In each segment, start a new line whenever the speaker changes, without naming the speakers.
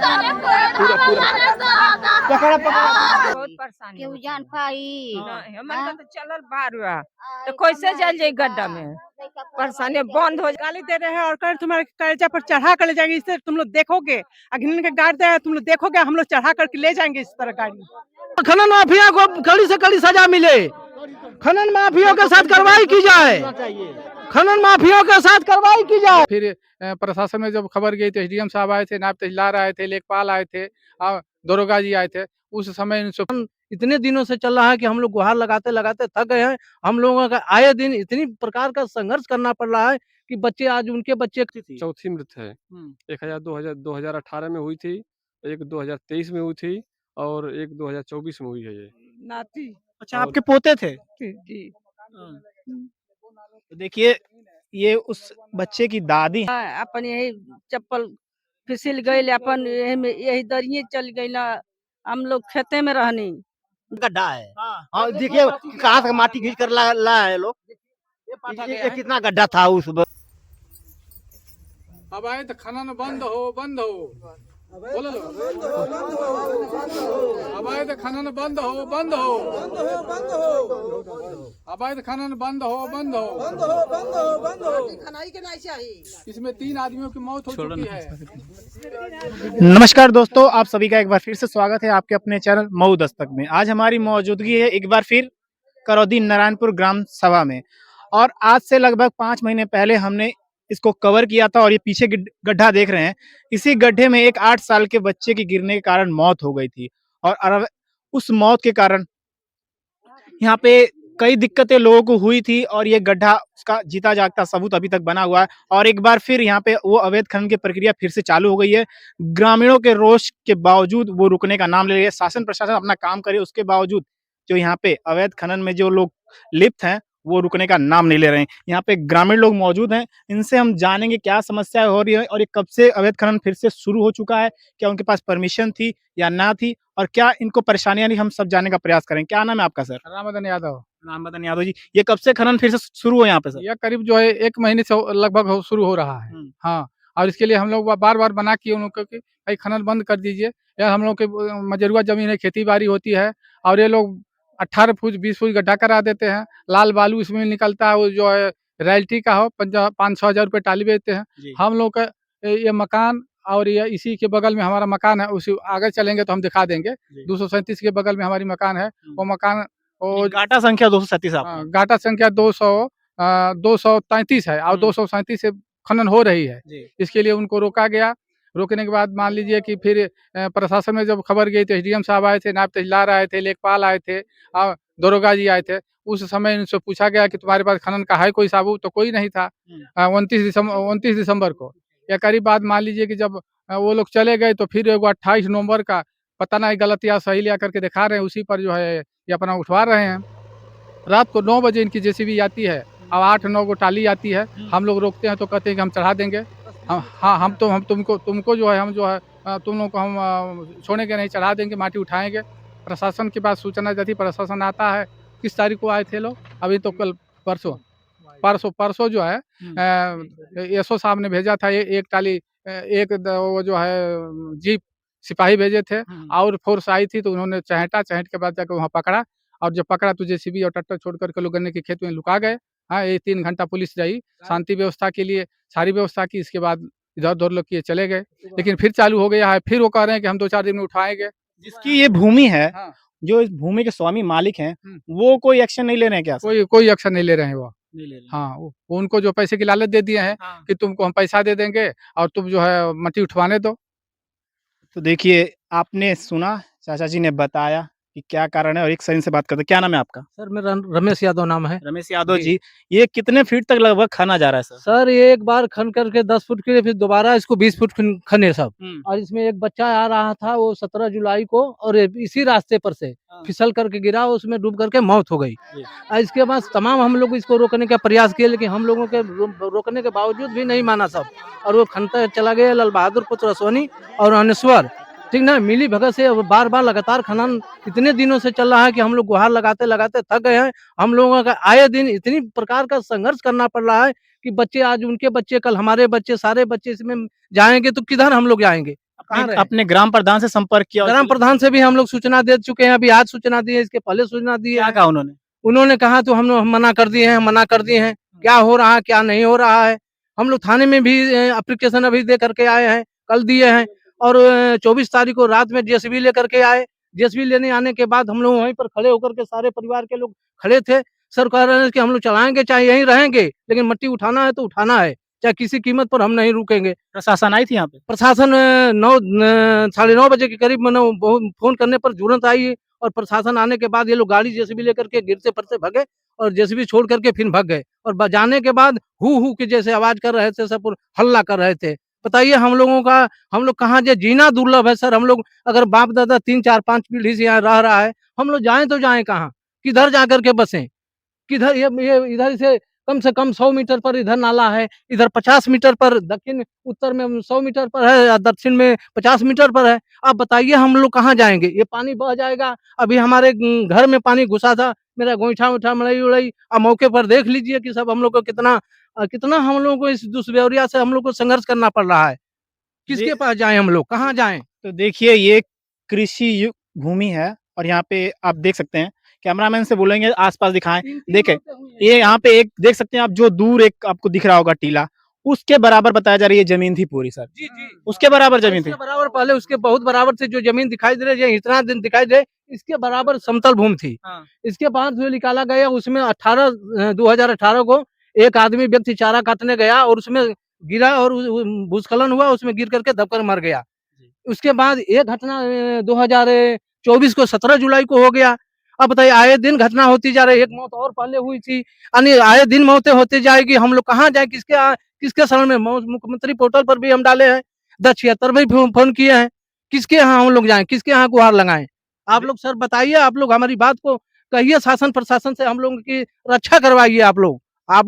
पूरा पूरा पकड़ा पकड़ा।
बहुत परेशानी
केहू
होती
जान
है।
पाई
नहीं, हमन का तो चलल बाहर हुआ तो कैसे चल जाई गड्ढा में। परेशानी बंद हो
गाली दे रहे हैं और कर तुम्हारे कलेजा पर चढ़ा कर ले जाएंगे, इससे तुम लोग देखोगे अग्नि के गाड़ दे तुम लोग देखोगे, हम लोग चढ़ा करके ले जाएंगे इस तरह गाड़ी।
खनन माफिया को कड़ी से कड़ी सजा मिले, खनन माफियों के साथ कार्रवाई की जाए, खनन माफियों के साथ कार्रवाई की जाए। फिर प्रशासन में जब खबर गई तो एसडीएम साहब आए थे, नायब तहसीलदार आए थे, लेखपाल आए थे और दरोगा जी आए थे। उस समय इतने दिनों से चल रहा है कि हम लोग गुहार लगाते लगाते थक गए हैं। हम लोगों का आए दिन इतनी प्रकार का संघर्ष करना पड़ रहा है कि बच्चे आज उनके बच्चे
चौथी मृत है। 2018 में हुई थी, एक 2023 में हुई थी और एक 2024 में हुई है ये।
नाती
अच्छा, आपके पोते थे?
जी
तो देखिए, ये उस बच्चे की दादी हैं।
अपन यही चप्पल फिसल गई, अपन यही दरिये चल गई। हम लोग खेते में रहनी।
गड्ढा है।
हाँ,
देखिए कहाँ से माटी खींच कर ला है लोग। ये कितना गड्ढा था उस
अब आए तो खनन बंद हो बंद हो, बोलो लो। अब आए तो खनन बंद हो बंद हो, अब आए तो खनन बंद हो बंद हो। इसमें 3 आदमियों की मौत हो चुकी है।
नमस्कार दोस्तों, आप सभी का एक बार फिर से स्वागत है आपके अपने चैनल मऊ दस्तक में। आज हमारी मौजूदगी है एक बार फिर करौदी नारायणपुर ग्राम सभा में, और आज से लगभग 5 महीने पहले हमने इसको कवर किया था। और ये पीछे गड्ढा देख रहे हैं, इसी गड्ढे में एक 8 साल के बच्चे की गिरने के कारण मौत हो गई थी। और उस मौत के कारण यहाँ पे कई दिक्कतें लोगों को हुई थी, और ये गड्ढा उसका जीता जागता सबूत अभी तक बना हुआ है। और एक बार फिर यहाँ पे वो अवैध खनन की प्रक्रिया फिर से चालू हो गई है। ग्रामीणों के रोष के बावजूद वो रुकने का नाम ले रही है। शासन प्रशासन अपना काम करे, उसके बावजूद जो यहाँ पे अवैध खनन में जो लोग लिप्त हैं वो रुकने का नाम नहीं ले रहे हैं। यहाँ पे ग्रामीण लोग मौजूद हैं, इनसे हम जानेंगे क्या समस्या हो रही है और ये कब से अवैध खनन फिर से शुरू हो चुका है, क्या उनके पास परमिशन थी या ना थी, और क्या इनको परेशानियां नहीं, हम सब जानने का प्रयास करें। क्या नाम है आपका सर?
रामबदन यादव।
रामबदन यादव जी, ये कब से खनन फिर से शुरू हो यहाँ पे सर?
यह करीब जो है 1 महीने से लगभग शुरू हो रहा है। हाँ, और इसके लिए हम लोग बार बार मना किए उन लोगों को कि भाई खनन बंद कर दीजिए। या हम लोग के मजरूआ जमीन है, खेती बाड़ी होती है, और ये लोग 18 फुट 20 फुट गड्ढा करा देते हैं। लाल बालू इसमें निकलता है, वो जो है रॉयल्टी का हो 500 हजार रुपये टाली बेचते हैं। हम लोग का ये मकान और ये इसी के बगल में हमारा मकान है, उसी आगे चलेंगे तो हम दिखा देंगे। 237 के बगल में हमारी मकान है। वो मकान
गाटा संख्या 237
गाटा संख्या 233 है और 237 से खनन हो रही है। इसके लिए उनको रोका गया। रोकने के बाद मान लीजिए कि फिर प्रशासन में जब खबर गई तो एसडीएम साहब आए थे, नायब तहसीलदार आए थे, लेखपाल आए थे और दरोगा जी आए थे। उस समय इनसे पूछा गया कि तुम्हारे पास खनन का है कोई सबूत, तो कोई नहीं था। 29 दिसंबर को या करीब बाद मान लीजिए कि जब वो लोग चले गए तो फिर 28 नवंबर का पता नहीं गलत या सही लिया करके दिखा रहे हैं, उसी पर जो है ये अपना उठवा रहे हैं। रात को 9 बजे इनकी जेसीबी आती है और 8-9 गो टाली आती है। हम लोग रोकते हैं तो कहते हैं कि हम चढ़ा देंगे। हम तुमको जो है हम जो है तुम लोग को हम छोड़ेंगे नहीं, चढ़ा देंगे, माटी उठाएंगे। प्रशासन के पास सूचना जाती, प्रशासन आता है। किस तारीख को आए थे लोग? अभी तो कल परसों जो है एसओ साहब ने भेजा था एक टाली, वो जो है जीप सिपाही भेजे थे और फोर्स आई थी, तो उन्होंने चहेट के बाद जाकर वहाँ पकड़ा। और जब पकड़ा तो जेसीबी और ट्रैक्टर छोड़ करके लोग गन्ने के खेत में लुका गए। हाँ, ये 3 घंटा पुलिस रही, शांति व्यवस्था के लिए सारी व्यवस्था की। इसके बाद इधर-उधर लोग किए चले गए, लेकिन फिर चालू हो गया है। फिर वो कह रहे हैं कि हम 2-4 दिन में उठाएंगे।
जिसकी ये भूमि है,
हाँ।
जो इस भूमि के स्वामी मालिक हैं, वो कोई एक्शन नहीं ले रहे हैं क्या?
कोई एक्शन नहीं ले रहे हैं वो।
नहीं ले रहे हैं।
हाँ, वो उनको जो पैसे की लालच दे दिए हैं कि तुमको हम पैसा दे देंगे और तुम जो है मट्टी उठवाने दो।
तो देखिए, आपने सुना, चाचा जी ने बताया कि क्या कारण है, और एक सर इनसे बात करते हैं। क्या नाम है आपका?
सर मेरा रमेश यादव नाम है।
रमेश यादव जी, ये कितने फीट तक लगभग खना जा रहा है सर?
सर ये एक बार खन करके 10 फुट के लिए फिर दोबारा इसको 20 फुट खने सब। और इसमें एक बच्चा आ रहा था, वो 17 जुलाई को, और इसी रास्ते पर से फिसल करके गिरा, उसमें डूब करके मौत हो गई। और इसके बाद तमाम हम लोग इसको रोकने का प्रयास किए, लेकिन हम लोगों के रोकने के बावजूद भी नहीं माना सब, और वो खनता चला गया। लाल बहादुर पुत्र सोनी और अनेश्वर, ठीक ना, मिली भगत से बार बार लगातार खनन इतने दिनों से चल रहा है कि हम लोग गुहार लगाते लगाते थक गए हैं। हम लोगों का आए दिन इतनी प्रकार का संघर्ष करना पड़ रहा है कि बच्चे आज उनके बच्चे, कल हमारे बच्चे, सारे बच्चे इसमें जाएंगे तो किधर हम लोग जाएंगे? कहाँ रहे?
अपने ग्राम प्रधान से संपर्क किया?
ग्राम प्रधान से भी हम लोग सूचना दे चुके हैं, अभी आज सूचना दी है, इसके पहले सूचना दी
क्या
है।
कहा उन्होंने?
उन्होंने कहा तो हम लोग मना कर दिए हैं, मना कर दिए हैं। क्या हो रहा है, क्या नहीं हो रहा है। हम लोग थाने में भी एप्लीकेशन अभी दे करके आए हैं, कल दिए हैं। और 24 तारीख को रात में जेसीबी लेकर के आए। जेसीबी लेने आने के बाद हम लोग वहीं पर खड़े होकर के सारे परिवार के लोग खड़े थे। सर कह रहे हैं कि हम लोग चलाएंगे, चाहे यहीं रहेंगे, लेकिन मट्टी उठाना है तो उठाना है, चाहे किसी कीमत पर हम नहीं रुकेंगे।
प्रशासन आई थी यहाँ पे?
प्रशासन 9 बजे के करीब मैंने फोन करने पर तुरंत आई। और प्रशासन आने के बाद ये लोग गाड़ी जेसीबी लेकर के गिरते पड़ते भगे और जेसीबी छोड़ करके फिर भाग गए। और बजाने के बाद हु के जैसे आवाज कर रहे थे, सब हल्ला कर रहे थे। बताइए हम लोगों का, हम लोग कहाँ जे जीना दुर्लभ है सर। हम लोग अगर बाप दादा 3 4 5 पीढ़ी से यहाँ रह रहा है, हम लोग जाएं तो जाएं कहाँ, किधर जाकर के बसें, किधर ये इधर से कम 100 मीटर पर इधर नाला है, इधर 50 मीटर पर दक्षिण उत्तर में 100 मीटर पर है, या दक्षिण में 50 मीटर पर है। आप बताइए हम लोग कहाँ जाएँगे? ये पानी बह जाएगा। अभी हमारे घर में पानी घुसा था, मेरा गोईठा-वोईठा, मड़ई-वड़ई मौके पर देख लीजिए कि सब हम लोग को कितना हम लोगों को इस दुष्व्यवहार्यता से हम लोग को संघर्ष करना पड़ रहा है। किसके
जी।
पास जाएँ हम लोग? कहाँ जाएँ?
तो देखिए ये कृषि भूमि है और यहाँ पे आप देख सकते हैं, कैमरामैन से बोलेंगे आसपास दिखाएं। देखें, ये यहाँ पे एक देख सकते हैं आप, जो दूर एक आपको दिख रहा होगा टीला, उसके बराबर बताया जा रही है जमीन थी पूरी सर।
जी, जी।
उसके बराबर जमीन थी।
इसके बराबर पहले उसके बहुत बराबर से जो जमीन दिखाई दे रही है, इतना दिन दिखाई दे, इसके बराबर समतल भूमि थी।
हाँ।
इसके बाद जो निकाला गया उसमें 2018 को एक आदमी व्यक्ति चारा काटने गया और उसमें गिरा और भूस्खलन हुआ, उसमें गिर करके दबकर मर गया। उसके बाद एक घटना 2024 को 17 जुलाई को हो गया। अब बताइए आए दिन घटना होती जा रही है, एक मौत और पहले हुई थी, यानी आए दिन मौतें होती जाएगी। हम लोग कहाँ जाए, किसके शरण में? मुख्यमंत्री पोर्टल पर भी हम डाले हैं, 1076 में भी फोन किए हैं। किसके यहाँ हम लोग जाएं, किसके यहाँ गुहार लगाएं? आप लोग सर बताइए, आप लोग हमारी बात को कहिए, शासन प्रशासन से हम लोगों की रक्षा करवाइए। आप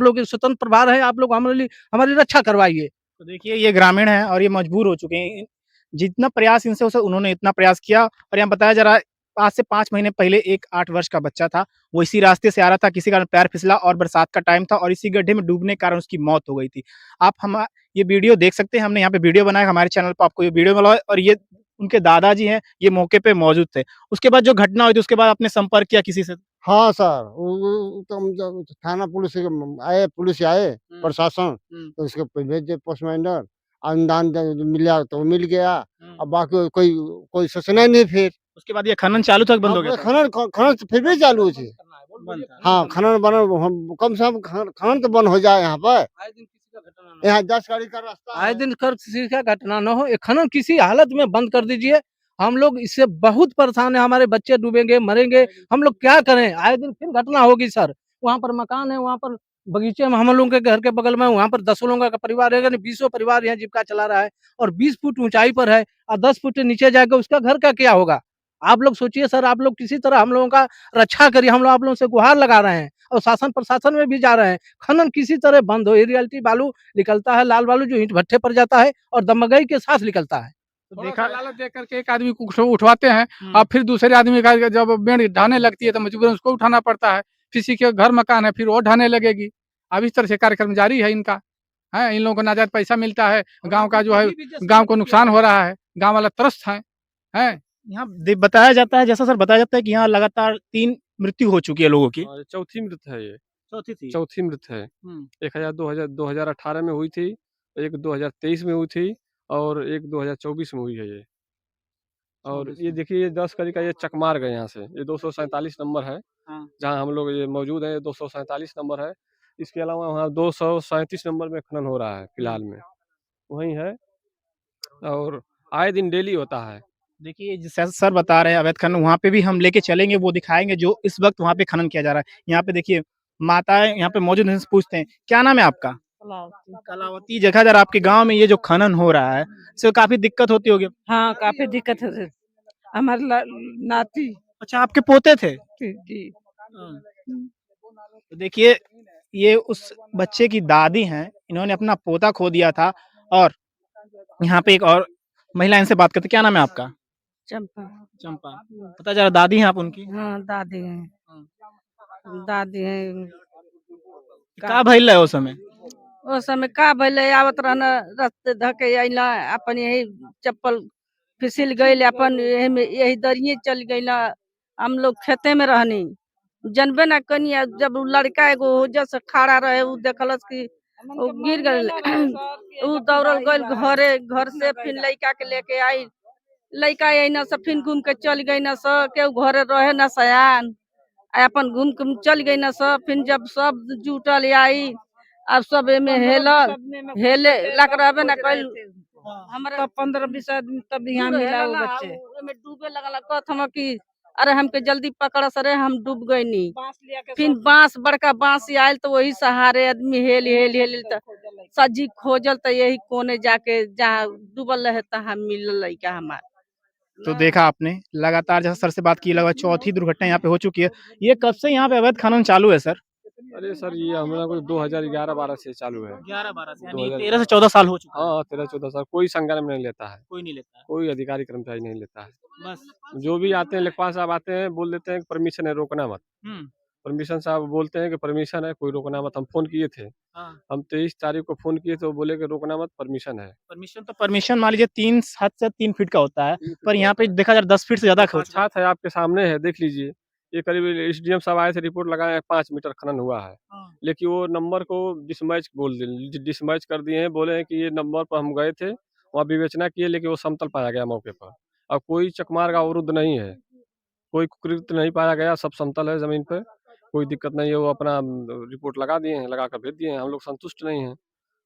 लोग स्वतंत्र प्रभार है, आप लोग हमारी रक्षा करवाइए।
तो देखिए ये ग्रामीण है और ये मजबूर हो चुके हैं। जितना प्रयास इनसे हो सके उन्होंने इतना प्रयास किया। और यहाँ बताया जा रहा है, आज से 5 महीने पहले एक 8 वर्ष का बच्चा था, वो इसी रास्ते से आ रहा था, किसी कारण पैर फिसला और बरसात का टाइम था और इसी गड्ढे में डूबने के कारण उसकी मौत हो गई थी। आप हम ये वीडियो देख सकते हैं, हमने यहाँ पे वीडियो बनाया, हमारे चैनल पर आपको ये वीडियो मिला है। और ये उनके दादाजी हैं, ये मौके पे मौजूद थे। उसके बाद जो घटना हुई थी उसके बाद आपने संपर्क किया किसी से?
हाँ सर, तो हम जब थाना पुलिस पुलिस आए, प्रशासन, तो उसको भेज दिए पोस्टमास्टर, अनुदान मिला तो मिल गया। अब बाकी कोई सूचना ही नहीं फिर।
उसके बाद ये खनन चालू था कि बंद हो गया था?
खनन तो फिर भी चालू है।
बंद था।
हाँ, खनन हम कम से कम खनन तो बंद हो जाए यहाँ पर। यहाँ 10 गाड़ी का रास्ता
आए
है।
दिन कर किसी का घटना न हो, ये खनन किसी हालत में बंद कर दीजिए। हम लोग इससे बहुत परेशान है, हमारे बच्चे डूबेंगे, मरेंगे, हम लोग क्या करें? आए दिन फिर घटना होगी सर। वहाँ पर मकान है, वहाँ पर बगीचे में हम लोगों के घर के बगल में, वहाँ पर 10 लोगों का परिवार है, यानी 20 परिवार यहाँ जीविका चला रहा है और 20 फुट ऊंचाई पर है और 10 फुट नीचे जाएगा, उसका घर का क्या होगा? आप लोग सोचिए सर, आप लोग किसी तरह हम लोगों का रक्षा करिए। हम लोग आप लोगों से गुहार लगा रहे हैं और शासन प्रशासन में भी जा रहे हैं, खनन किसी तरह बंद हो। ये रियलिटी बालू निकलता है, लाल बालू जो ईंट भट्ठे पर जाता है और दमगई के साथ निकलता है।
तो
देखा
देखा
लालच देख करके एक आदमी को उठवाते हैं, अब फिर दूसरे आदमी का जब बेड़ ढाने लगती है तो मजबूरन उसको उठाना पड़ता है। किसी के घर मकान है फिर वो ढाने लगेगी। अब इस तरह से कार्यक्रम जारी है इनका। है, इन लोगों को नाजायज पैसा मिलता है, गांव का जो है गांव को नुकसान हो रहा है, गांव वाला त्रस्त है। हैं?
यहाँ बताया जाता है, जैसा सर बताया जाता है कि यहाँ लगातार 3 मृत्यु हो चुकी है लोगों की।
और चौथी मृत है ये,
चौथी थी।
चौथी मृत है।
हम्म।
एक 2018 में हुई थी, एक 2023 में हुई थी और एक 2024 में हुई है ये। और
24
ये
में।
देखिए, ये 10 कड़ी का ये चकमार्ग है यहाँ से, ये 247 नंबर है,
हाँ।
जहाँ हम लोग ये मौजूद हैं, ये 247 नंबर है। इसके अलावा वहाँ 237 नंबर में खनन हो रहा है फिलहाल में, वहीं है और आए दिन डेली होता है।
देखिए जैसा सर बता रहे हैं अवैध खनन, वहाँ पे भी हम लेके चलेंगे, वो दिखाएंगे जो इस वक्त वहाँ पे खनन किया जा रहा है। यहाँ पे देखिए माताएं यहाँ पे मौजूद हैं, पूछते हैं क्या नाम है आपका? कलावती। जगह जरा आपके गांव में ये जो खनन हो रहा है, इससे काफी दिक्कत होती होगी?
हाँ, काफी दिक्कत है। हमारे नाती
अच्छा, आपके पोते थे?
जी।
तो देखिए ये उस बच्चे की दादी हैं, इन्होंने अपना पोता खो दिया था। और यहाँ पे एक और महिला, इनसे बात करते, क्या नाम है आपका?
चंपा।
चंपा। पता चला दादी हैं आप उनकी?
हाँ, दादी हैं। दादी हैं।
का भइल रहे उस समय?
उस समय का भले आवत रहना रास्ते धके अइला, अपन यही चप्पल फिसल गई अपन यही दरिये चल गई ना। हम लोग खेते में रहनी जनबे ना कनिया जब उ लड़का एगो ओजा से खड़ा रहे उ देखलस कि उ गिर गइल उ दौड़ल गइल घरे घर से फिर लड़का के लेके आई लड़का आई ना से फिर घूम के चल गई ना स केहू घरे रहे ना सयान आ अपन घूम के चल गई ना सब फिर जब सब जुटल आई अब सब एमे हेलल हेले लग रहबे ना कइल हमारे 15-20 आदमी तब यहाँ मिला वो बच्चे एमे डूबे लगल कहत हम कि अरे हमके जल्दी पकड़ सरे हम डूब गई नी फिर बांस बड़का बांस आयल तो वही सहारे आदमी हेल हेल हेल त सजी खोजल तो यही कोने जाके जहाँ डूबल रहे तहाँ मिलल लड़का हमार।
तो देखा आपने लगातार जैसा सर से बात की, लगभग चौथी दुर्घटना यहाँ पे हो चुकी है। ये कब से यहाँ पे अवैध खनन चालू है सर?
अरे सर ये हमारा कुछ 2011-12 से चालू है।
11-12 से, यानी
2000
13 से 14 साल हो चुका है।
हाँ 13-14 साल कोई संज्ञान में नहीं लेता है,
कोई नहीं लेता है।
कोई अधिकारी कर्मचारी नहीं लेता है।
बस
जो भी आते हैं लेखपाल साहब आते हैं बोल देते हैं कि परमिशन है रोकना मत। परमिशन साहब बोलते हैं कि परमिशन है कोई रोकना मत। हम फोन किए थे,
हाँ।
हम 23 तारीख को फोन किए थे, वो बोले कि रोकना मत परमिशन है।
परमिशन मान लीजिए 3 7 से 3 फीट का होता है, पर यहाँ पे देखा जाए 10 फीट से ज्यादा खोद
साक्षात है आपके सामने है देख लीजिए। ये करीब एसडीएम साहब आए थे रिपोर्ट लगाए 5 मीटर खनन हुआ है। लेकिन वो नंबर को डिसमैच कर दिए हैं, बोले हैं कि ये नंबर पर हम गए थे वहाँ विवेचना किए लेकिन वो समतल पाया गया मौके पर। अब कोई चकमार का अवरुद्ध नहीं है, कोई कुकृत नहीं पाया गया, सब समतल है जमीन पे, कोई दिक्कत नहीं है। वो अपना रिपोर्ट लगा दिए हैं, लगा कर भेज दिए हैं। हम लोग संतुष्ट नहीं हैं।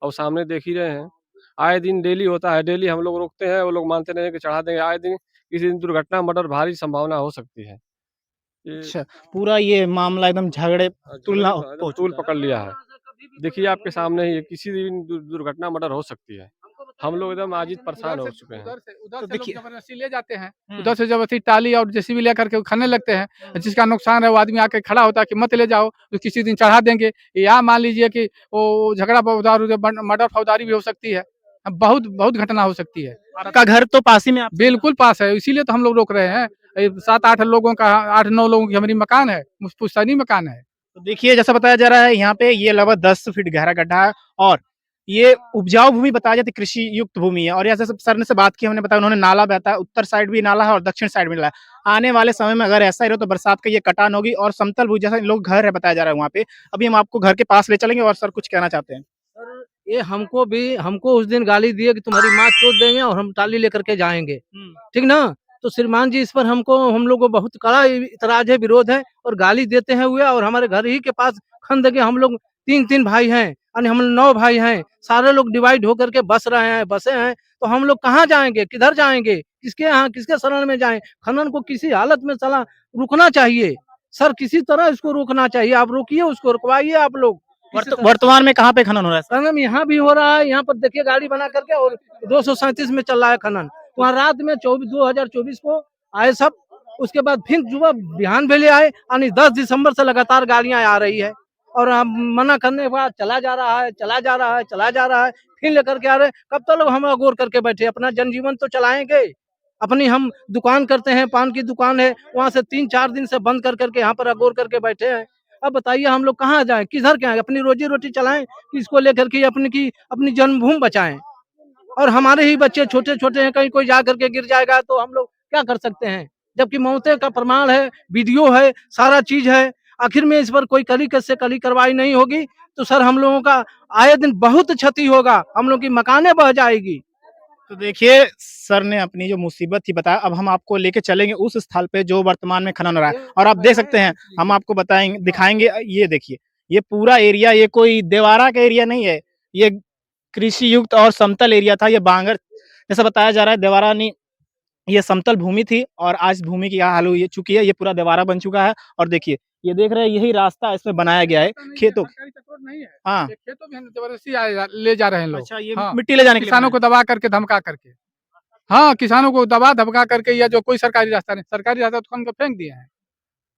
और सामने देख ही रहे हैं, आए दिन डेली होता है, डेली हम लोग रोकते हैं, वो लोग मानते नहीं है कि चढ़ा देंगे। आए दिन किसी दिन दुर्घटना मर्डर भारी संभावना हो सकती है। ये
अच्छा, पूरा ये मामला एकदम झगड़े तुलना
एकदम तूल पकड़ लिया है। देखिए आपके सामने ही है, किसी दिन दुर्घटना मर्डर हो सकती है। हम लोग एकदम आज परेशान हो चुके हैं।
उधर से
तो
लोग
देखिए
जबरदस्ती ले जाते हैं, उधर से जबरदस्ती टाली और जेसीबी लेकर के खाने लगते हैं। जिसका नुकसान है वो आदमी आके खड़ा होता है कि मत ले जाओ, तो किसी दिन चढ़ा देंगे। या मान लीजिए कि वो झगड़ा मर्डर फौजदारी भी हो सकती है। बहुत बहुत घटना हो सकती है।
आपका घर तो पास ही में आप
बिल्कुल पास है, इसीलिए तो हम लोग रोक रहे हैं। 7-8 लोगों का 8-9 लोगों की हमारी मकान है, पुश्तैनी मकान है।
तो देखिए जैसा बताया जा रहा है यहाँ पे ये लगभग 10 फीट गहरा गड्ढा है और ये उपजाऊ भूमि बताया जाती है, कृषि युक्त भूमि है। और जैसे सर ने से बात की हमने बताया उन्होंने नाला बहता है, उत्तर साइड भी नाला है और दक्षिण साइड भी नाला है। आने वाले समय में अगर ऐसा ही रहो तो बरसात का ये कटान होगी और समतल भूमि जैसा इन लोग घर है बताया जा रहा है वहाँ पे। अभी हम आपको घर के पास ले चलेंगे और सर कुछ कहना चाहते हैं।
सर ये हमको उस दिन गाली दिए कि तुम्हारी माँ चोद देंगे और हम टाली लेकर के जाएंगे, ठीक ना। तो श्रीमान जी इस पर हम लोग को बहुत कड़ा इतराज है, विरोध है और गाली देते हैं हुए। और हमारे घर ही के पास खंद के हम लोग 3 भाई हैं, यानी हम 9 भाई हैं। सारे लोग डिवाइड होकर के बसे हैं। तो हम लोग कहाँ जाएंगे, किधर जाएंगे, किसके यहाँ किसके शरण में जाएं। खनन को किसी हालत में चला रुकना चाहिए सर, किसी तरह इसको रोकना चाहिए। आप रोकिए उसको, रुकवाइए आप लोग।
वर्तमान में कहाँ पे खनन हो रहा है सर?
खनन यहाँ भी हो रहा है, यहाँ पर देखिए गाड़ी बना करके, और 237 में चल रहा है खनन। वहाँ रात में 2024 को आए सब, उसके बाद फिर सुबह बिहान भेले आए, यानी 10 दिसंबर से लगातार गाड़ियां आ रही है। और हम मना करने के बाद चला जा रहा है, फिर लेकर के आ रहे। कब तक लोग हम अगोर करके बैठे, अपना जनजीवन तो चलाएंगे। अपनी हम दुकान करते हैं, पान की दुकान है, वहाँ से 3-4 दिन से बंद कर करके यहाँ पर अगोर करके बैठे हैं। अब बताइए हम लोग कहाँ जाएं, किधर के आए, अपनी रोजी रोटी चलाएं कि इसको लेकर के अपनी जन्मभूमि बचाएं। और हमारे ही बच्चे छोटे छोटे हैं, कहीं कोई जा करके गिर जाएगा तो हम लोग क्या कर सकते हैं, जबकि मौते का प्रमाण है, वीडियो है, सारा चीज है। आखिर में इस पर कोई कड़ी कार्रवाई नहीं होगी तो सर हम लोगों का आए दिन बहुत क्षति होगा, हम लोग की मकानें बह जाएगी।
तो देखिए सर ने अपनी जो मुसीबत थी बताया, अब हम आपको लेके चलेंगे उस स्थल पे जो वर्तमान में खनन हो रहा है। और आप देख सकते हैं, हम आपको बताएंगे, दिखाएंगे। ये देखिए ये पूरा एरिया, ये कोई देवारा का एरिया नहीं है, ये कृषि युक्त और समतल एरिया था। ये बांगर जैसा बताया जा रहा है, देवारा नहीं, ये समतल भूमि थी और आज भूमि की क्या हाल हुई चुकी है, ये पूरा देवारा बन चुका है। और देखिए ये देख रहे हैं, यही रास्ता इसमें बनाया गया है खेतों। हाँ
खेतों में जबरदस्ती ले जा रहे हैं लोग।
अच्छा, ये
हाँ,
मिट्टी ले जाने के लिए
किसानों को दबा करके धमका करके, हाँ किसानों को दबा धमका करके, या जो कोई सरकारी रास्ता नहीं, सरकारी रास्ता तो उनको फेंक दिया है,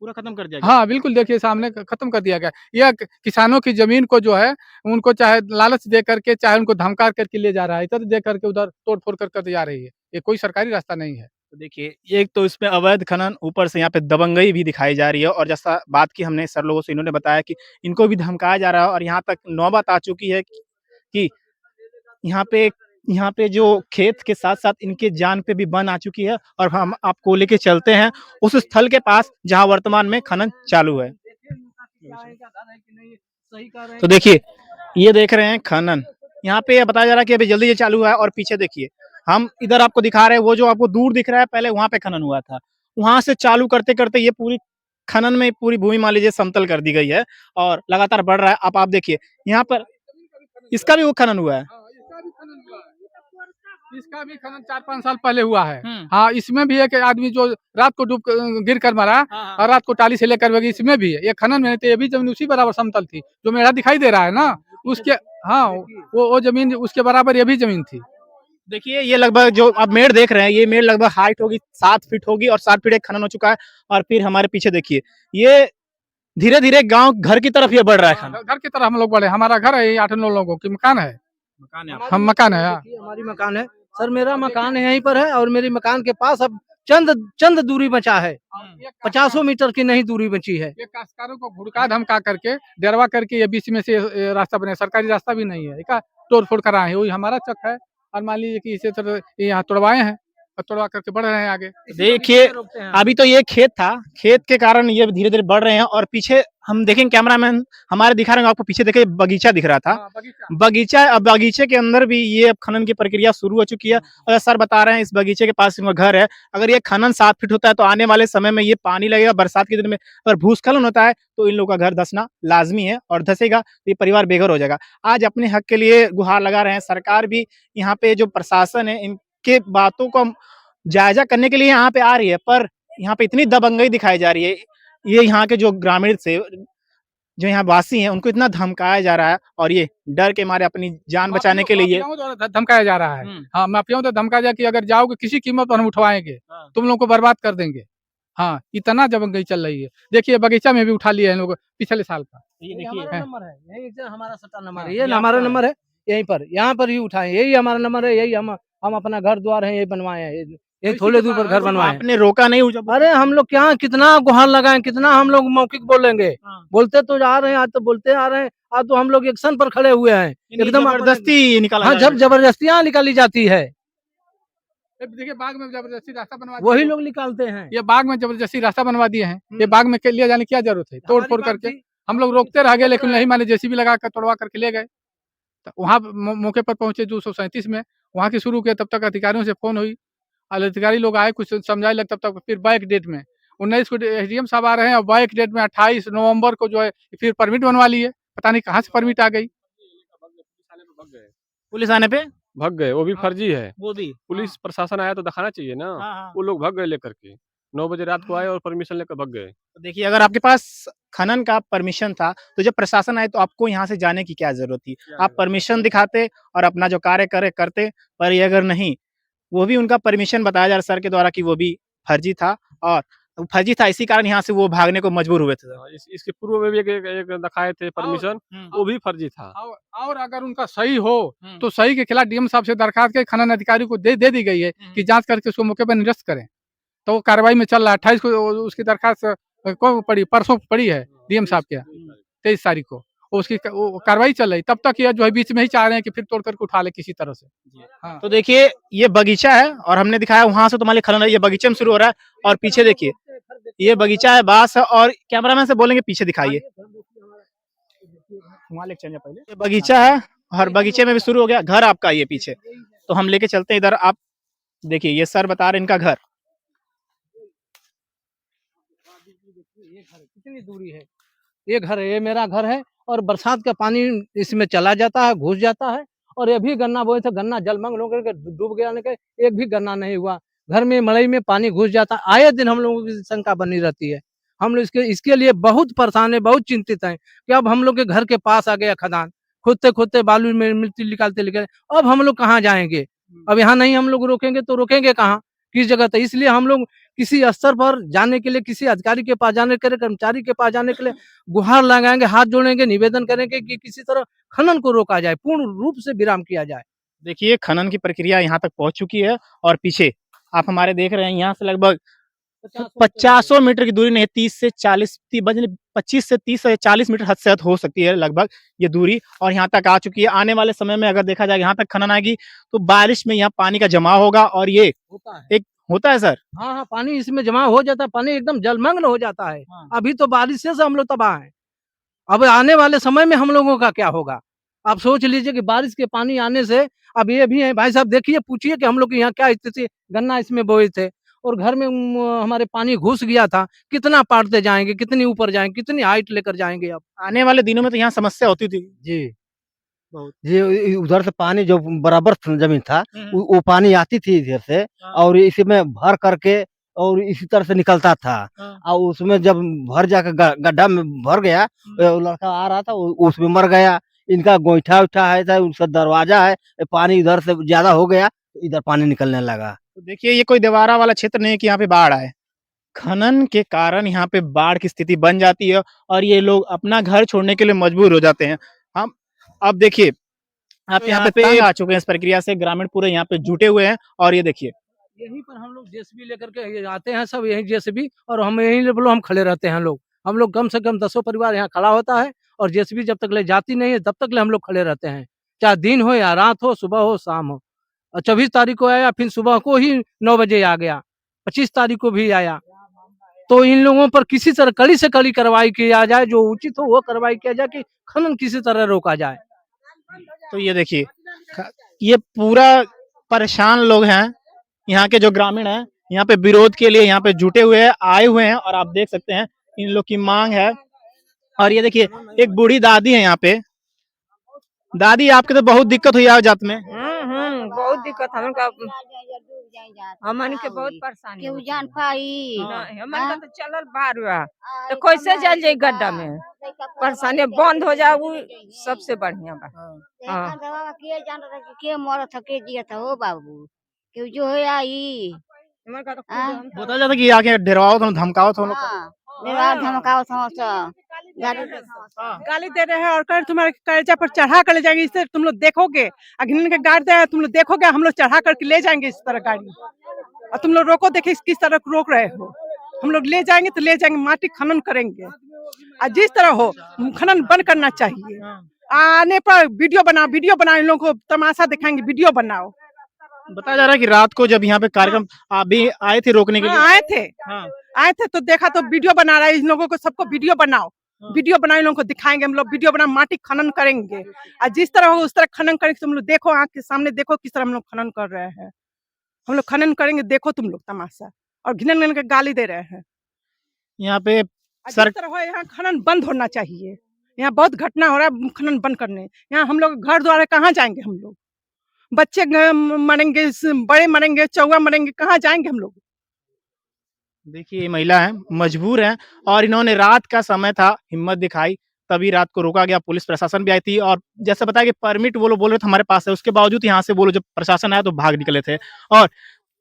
पूरा खत्म कर दिया गया।
हाँ बिल्कुल। देखिए सामने खत्म कर दिया गया। यह किसानों की जमीन को जो है उनको चाहे लालच दे करके, चाहे उनको धमका करके ले जा रहा है, इधर दे करके उधर तोड़ फोड़ कर जा रही है। ये कोई सरकारी रास्ता नहीं है।
तो देखिए एक तो इसमें अवैध खनन, ऊपर से यहाँ पे दबंगई भी दिखाई जा रही है। और जैसा बात की हमने सर लोगों से, इन्होंने बताया कि इनको भी धमकाया जा रहा है और यहाँ तक नौबत आ चुकी है कि यहाँ पे यहाँ पे जो खेत के साथ-साथ इनके जान पे भी बन आ चुकी है और हम आपको लेके चलते हैं उस स्थल के पास जहाँ वर्तमान में खनन चालू है। तो देखिए, ये देख रहे हैं खनन। यहाँ पे ये बताया जा रहा है कि अभी जल्दी ये चालू हुआ है और पीछे देखिए, हम इधर आपको दिखा रहे हैं वो जो आपको दूर दिख रहा है पहले वहाँ पे खनन हुआ था। वहाँ से चालू करते-करते ये पूरी खनन में पूरी भूमि मान लीजिए समतल कर दी गई है और लगातार बढ़ रहा है। अब आप देखिए, यहाँ पर इसका भी वो खनन हुआ है।
इसका भी खनन 4-5 साल पहले हुआ है। हाँ, इसमें भी एक आदमी जो रात को गिर कर मरा और रात को टाली से लेकर भागी, इसमें भी है। ये खनन में ये भी जमीन उसी बराबर समतल थी जो मेरा दिखाई दे रहा है ना, उसके हाँ वो जमीन उसके बराबर ये भी जमीन थी।
देखिए ये लगभग जो आप मेड़ देख रहे हैं ये मेड़ लगभग हाइट होगी 7 फीट होगी और 7 फीट एक खनन हो चुका है और फिर हमारे पीछे देखिए ये धीरे-धीरे गाँव घर की तरफ ये बढ़ रहा है खनन।
घर की तरफ हम लोग बढ़े, हमारा घर है, 8-9 लोगों की मकान है। हम मकान है। हाँ।
हमारी मकान है सर, मेरा मकान है यहीं पर है और मेरी मकान के पास अब चंद दूरी बचा है, 50 मीटर की नहीं दूरी बची है।
ये काश्तकारों को भुड़का धमका करके डरवा करके ये बीच में से रास्ता बने, सरकारी रास्ता भी नहीं है, एक तोड़ फोड़ कराए हैं, वही हमारा चक है और मान लीजिए कि इसी तरह यहाँ तोड़वाए हैं और तोड़वा करके बढ़ रहे हैं आगे।
देखिए अभी तो ये खेत था, खेत के कारण ये धीरे-धीरे बढ़ रहे हैं और पीछे हम देखेंगे कैमरामैन हमारे दिखा रहे हैं आपको पीछे देखिए बगीचा दिख रहा था। बगीचा अब बगीचे के अंदर भी ये अब खनन की प्रक्रिया शुरू हो चुकी है और सर बता रहे हैं इस बगीचे के पास इनका घर है। अगर ये खनन 7 फीट होता है तो आने वाले समय में ये पानी लगेगा बरसात के दिन में अगर भूस्खलन होता है तो इन लोगों का घर धंसना लाज़मी है और धंसेगा तो ये परिवार बेघर हो जाएगा। आज अपने हक के लिए गुहार लगा रहे हैं, सरकार भी यहाँ पे जो प्रशासन है इनके बातों को जायजा करने के लिए यहाँ पे आ रही है पर यहाँ पे इतनी दबंगई दिखाई जा रही है। ये यहाँ के जो ग्रामीण से जो यहाँ वासी हैं उनको इतना धमकाया जा रहा है और ये डर के मारे अपनी जान बचाने के लिए
धमकाया जा रहा है। हाँ, माफियाओं तो धमकाया जा कि अगर जाओगे किसी कीमत पर हम उठवाएंगे, तुम लोगों को बर्बाद कर देंगे। हाँ, इतना दबंगई चल रही है। देखिए बगीचा में भी उठा लिया है लोग पिछले साल का।
ये देखिए नंबर है, यही से हमारा सट्टा नंबर है, ये हमारा नंबर है, यहीं पर यहाँ पर ही उठाए, यही हमारा नंबर है, यही हम अपना घर द्वार है यही बनवाए हैं, यही थोड़े दूर पर घर बनवाए हैं।
आपने रोका नहीं जब
अरे हम लोग क्या कितना गुहार लगाए, कितना हम लोग मौखिक बोलेंगे, बोलते तो जा रहे हैं, आज तो बोलते आ रहे हैं, आज तो हम लोग एक्शन पर खड़े हुए हैं एकदम
जबरदस्ती निकाला
हाँ,
जा रहा
जब जबरदस्तियाँ निकाली जाती है
देखिए बाग में जबरदस्ती रास्ता बनवा
वही लोग निकालते हैं।
ये बाग में जबरदस्ती रास्ता बनवा दिए हैं, ये बाग में ले जाने की क्या जरूरत है? तोड़ फोड़ करके हम लोग रोकते रह गए लेकिन नहीं माने, जेसीबी लगा कर तोड़वा करके ले गए। तो वहाँ मौके पर पहुंचे 237 में, वहाँ की शुरू किया, तब तक अधिकारियों से फोन हुई, अधिकारी लोग आए कुछ समझाए लग, तब तक फिर बैक डेट में 19 को एसडीएम साहब आ रहे हैं और बैक डेट में 28 नवंबर को जो है फिर परमिट बनवा लिए, पता नहीं कहाँ से परमिट आ गई।
पुलिस आने पे
भग गए, वो भी फर्जी है।
वो भी
पुलिस प्रशासन आया तो दिखाना चाहिए ना। वो लोग भग गए लेकर के, 9 बजे रात को आए और परमिशन लेकर भग गए।
तो देखिए अगर आपके पास खनन का परमिशन था तो जब प्रशासन आए तो आपको यहाँ से जाने की क्या जरूरत थी? आप परमिशन दिखाते और अपना जो कार्य करते, पर ये अगर नहीं, वो भी उनका परमिशन बताया जा रहा सर के द्वारा कि वो भी फर्जी था और फर्जी था इसी कारण यहाँ से वो भागने को मजबूर हुए थे।
इसके पूर्व में भी एक दिखाए थे परमिशन, वो भी फर्जी था।
और अगर उनका सही हो तो सही के खिलाफ डीएम साहब से दरखास्त के खनन अधिकारी को दे दी गई है कि जांच करके उसको मौके पर निरस्त करें, तो वो कार्रवाई में चल रहा है। 28 को उसकी दरखास्त कौन पड़ी, परसों पड़ी है डीएम साहब के, 23 तारीख को उसकी कार्रवाई चल रही, तब तक ये जो है बीच में ही चाह रहे हैं कि फिर तोड़ करके उठा ले किसी तरह से। हाँ।
तो देखिए ये बगीचा है और हमने दिखाया वहां से तुम्हारे खनन है, ये बगीचे में शुरू हो रहा है और पीछे देखिए ये बगीचा है, बांस है और कैमरामैन से बोलेंगे पीछे दिखाइए, वहाँ लेके चलिए पहले। ये बगीचा है और बगीचे में भी शुरू हो गया, घर आपका ये पीछे, तो हम लेके चलते हैं इधर। आप देखिए ये सर बता रहे हैं इनका घर
कितनी दूरी है, ये घर है, ये मेरा घर है और बरसात का पानी इसमें चला जाता है, घुस जाता है और ये भी गन्ना बोए थे, गन्ना जलमग्न होकर के डूब गया, एक भी गन्ना नहीं हुआ। घर में मड़ई में पानी घुस जाता है, आए दिन हम लोगों की शंका बनी रहती है। हम लोग इसके लिए बहुत परेशान है, बहुत चिंतित हैं कि अब हम लोग के घर के पास आ गया खदान, खोदते खोदते बालू में मिट्टी निकालते अब हम लोग कहाँ जाएंगे? अब यहाँ नहीं हम लोग रोकेंगे तो रोकेंगे कहाँ, किस जगह? तो इसलिए हम लोग किसी स्तर पर जाने के लिए, किसी अधिकारी के पास जाने के लिए, कर्मचारी के पास जाने के लिए गुहार लगाएंगे, हाथ जोड़ेंगे, निवेदन करेंगे कि किसी तरह खनन को रोका जाए, पूर्ण रूप से विराम किया जाए।
देखिए खनन की प्रक्रिया यहाँ तक पहुँच चुकी है और पीछे आप हमारे देख रहे हैं यहाँ से लगभग 50 मीटर की दूरी नहीं, 30 से 40 25 से 30 से 40 मीटर हद से हद हो सकती है लगभग ये दूरी, और यहाँ तक आ चुकी है। आने वाले समय में अगर देखा जाए यहाँ तक खनन आएगी तो बारिश में यहाँ पानी का जमाव होगा, और ये
होता है।
एक होता है सर।
हाँ हाँ, पानी इसमें जमा हो जाता है, पानी एकदम जलमग्न हो जाता है।
हाँ।
अभी तो बारिश से हम लोग तबाह हैं। अब आने वाले समय में हम लोगों का क्या होगा? आप सोच लीजिए कि बारिश के पानी आने से अब ये भी है भाई साहब, देखिए पूछिए कि हम लोग के यहाँ क्या स्थिति, गन्ना इसमें बोए थे और घर में हमारे पानी घुस गया था। कितना पाटते जाएंगे, कितनी ऊपर जाएंगे, कितनी हाइट लेकर जाएंगे अब?
आने वाले दिनों में तो यहाँ समस्या होती थी
जी
बहुत।
जी, उधर से पानी जो बराबर जमीन था वो पानी आती थी इधर से,
हाँ।
और इसमें भर करके और इसी तरह से निकलता था।
हाँ।
और उसमें जब भर जाकर गड्ढा में भर गया, वो लड़का आ रहा था उसमें मर गया। इनका गोईठा उठा है था, उसका दरवाजा है, पानी इधर से ज्यादा हो गया तो इधर पानी निकलने लगा।
तो देखिए ये कोई दीवारा वाला क्षेत्र नहीं है कि यहाँ पे बाढ़ आए। खनन के कारण यहाँ पे बाढ़ की स्थिति बन जाती है और ये लोग अपना घर छोड़ने के लिए मजबूर हो जाते हैं। हम अब देखिए आप यहाँ पे तंग आ चुके हैं इस प्रक्रिया से, ग्रामीण पूरे यहाँ पे जुटे हुए हैं, और ये देखिए
यहीं पर हम लोग जेसीबी लेकर के ये आते हैं, सब यहीं जेसीबी, और हम यहीं बोलो हम खड़े रहते हैं लोग। हम लोग कम से कम 10 परिवार यहाँ खड़ा होता है, और जेसीबी जब तक ले जाती नहीं है तब तक ले हम लोग खड़े रहते हैं। चाहे दिन हो या रात हो, सुबह हो शाम हो। और 24 तारीख को आया, फिर सुबह को ही 9 बजे आ गया, 25 तारीख को भी आया। तो इन लोगों पर किसी तरह कड़ी से कड़ी कार्रवाई किया जाए, जो उचित हो वो कार्रवाई किया जाए कि खनन किसी तरह रोका जाए।
तो ये देखिए ये पूरा परेशान लोग हैं, यहाँ के जो ग्रामीण हैं यहाँ पे विरोध के लिए यहाँ पे जुटे हुए हैं, आए हुए हैं, और आप देख सकते हैं इन लोग की मांग है। और ये देखिए एक बूढ़ी दादी है यहाँ पे। दादी आपके तो बहुत दिक्कत हुई है जात में।
बहुत दिक्कत हमन के बहुत परेशानी
केहू जान पाई
हमन का तो चलल बाहर हुआ तो कैसे चल जाए गड्ढा में, परेशानी बंद हो जाए वो सबसे बढ़िया बा। हाँ।
के जान रहा कि के मरत था के जियत हो बाबू, केहू जो है आई
बताया जाता कि आके डरवाओ तो धमकाओ तो
धमकाओ
गाली दे रहे हैं और कर तुम्हारे कर्जा पर चढ़ा कर ले जाएंगे, इससे तुम लोग देखोगे अग्नि के गाड़ दे, तुम लोग देखोगे हम लोग चढ़ा करके ले जाएंगे इस तरह गाड़ी, और तुम लोग रोको, देखिए किस तरह रोक रहे हो। हम लोग ले जाएंगे तो ले जाएंगे, माटी खनन करेंगे, और जिस तरह हो खनन बंद करना चाहिए। आने पर वीडियो बनाओ, इन लोगों को तमाशा दिखाएंगे, वीडियो बनाओ।
बताया जा रहा है कि रात को जब यहाँ पे कार्यक्रम आप भी आए थे रोकने के लिए।
आए थे तो देखा तो वीडियो बना रहा है, इन लोगों को सबको वीडियो बनाओ, वीडियो बनाओ, इन लोगों को दिखाएंगे, हम लोग वीडियो बना माटी खनन करेंगे, और जिस तरह हो उस तरह खनन करेंगे। तुम लोग देखो, आँख के सामने देखो किस तरह हम लोग खनन कर रहे हैं। हम लोग खनन करेंगे, देखो तुम लोग तमाशा, और घिन के गाली दे रहे हैं।
यहाँ पे
सर यहाँ खनन बंद होना चाहिए, यहाँ बहुत घटना हो रहा है खनन बंद करने। यहाँ हम लोग घर द्वार कहाँ जाएंगे, हम लोग बच्चे मरेंगे, बड़े मरेंगे, चौवा मरेंगे, कहाँ जाएंगे हम लोग।
देखिए ये महिला है, मजबूर है, और इन्होंने रात का समय था, हिम्मत दिखाई, तभी रात को रोका गया। पुलिस प्रशासन भी आई थी, और जैसे बताया कि परमिट वो लोग बोल रहे थे हमारे पास है, उसके बावजूद यहाँ से बोलो जब प्रशासन आया तो भाग निकले थे। और